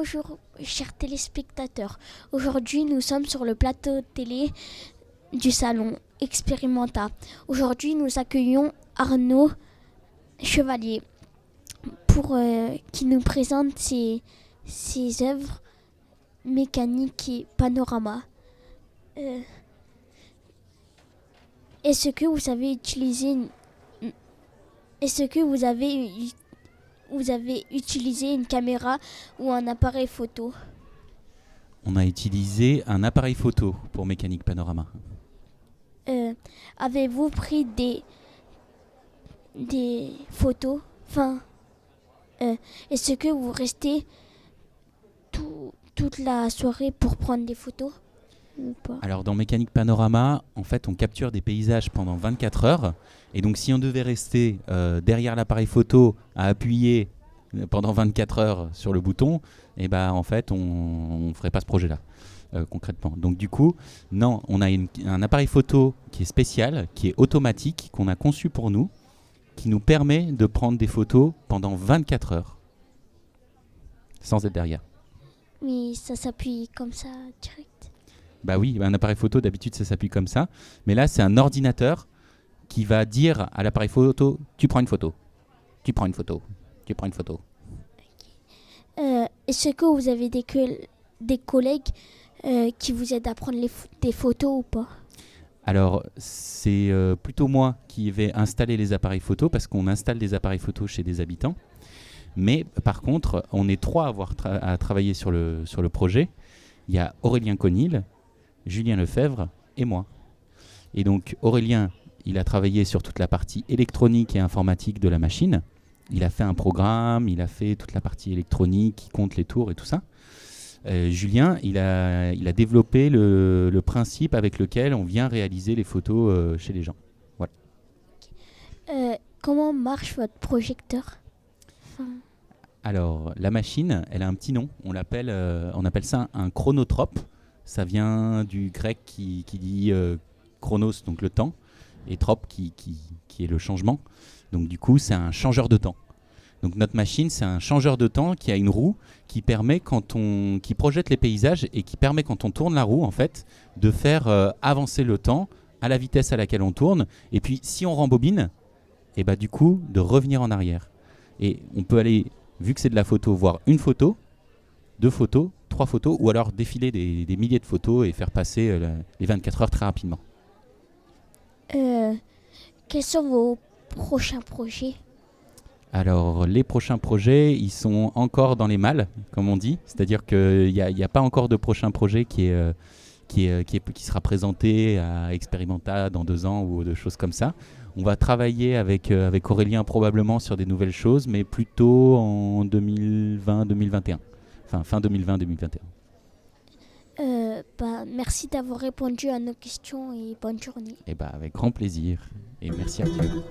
Bonjour, chers téléspectateurs. Aujourd'hui, nous sommes sur le plateau télé du salon Experimenta. Aujourd'hui, nous accueillons Arnaud Chevalier pour qui nous présente ses œuvres mécaniques et panorama. Est-ce que vous avez utilisé une caméra ou un appareil photo? On a utilisé un appareil photo pour Mécanique Panorama. Avez-vous pris des photos? Est-ce que vous restez toute la soirée pour prendre des photos ou pas? Alors dans Mécanique Panorama, en fait, on capture des paysages pendant 24 heures. Et donc si on devait rester derrière l'appareil photo à appuyer pendant 24 heures sur le bouton, et en fait, on ferait pas ce projet-là. Concrètement. Donc du coup, non, on a un appareil photo qui est spécial, qui est automatique, qu'on a conçu pour nous, qui nous permet de prendre des photos pendant 24 heures, sans être derrière. Mais ça s'appuie comme ça direct? Bah oui, un appareil photo, d'habitude, ça s'appuie comme ça. Mais là, c'est un ordinateur qui va dire à l'appareil photo, tu prends une photo, tu prends une photo, tu prends une photo. Est-ce que vous avez des collègues qui vous aident à prendre des photos ou pas? Alors, c'est plutôt moi qui vais installer les appareils photo parce qu'on installe des appareils photo chez des habitants. Mais par contre, on est trois à travailler sur le projet. Il y a Aurélien Conil, Julien Lefebvre et moi. Et donc, Aurélien, il a travaillé sur toute la partie électronique et informatique de la machine. Il a fait un programme, il a fait toute la partie électronique qui compte les tours et tout ça. Julien, il a développé le principe avec lequel on vient réaliser les photos chez les gens. Voilà. Comment marche votre projecteur? Alors, la machine, elle a un petit nom. On appelle ça un chronotrope. Ça vient du grec qui dit chronos, donc le temps, et trop qui est le changement. Donc du coup, c'est un changeur de temps. Donc notre machine, c'est un changeur de temps qui a une roue qui permet qui projette les paysages et qui permet quand on tourne la roue en fait de faire avancer le temps à la vitesse à laquelle on tourne. Et puis si on rembobine, et du coup de revenir en arrière. Et on peut aller, vu que c'est de la photo, voir une photo, 2 photos, 3 photos, ou alors défiler des milliers de photos et faire passer les 24 heures très rapidement. Quels sont vos prochains projets? Alors, les prochains projets, ils sont encore dans les malles, comme on dit. C'est-à-dire qu'il n'y a pas encore de prochain projet qui sera présenté à Experimenta dans 2 ans ou de choses comme ça. On va travailler avec Aurélien probablement sur des nouvelles choses, mais plutôt en 2020-2021. Enfin, fin 2020-2021. Merci d'avoir répondu à nos questions et bonne journée. Avec grand plaisir. Et merci Arthur.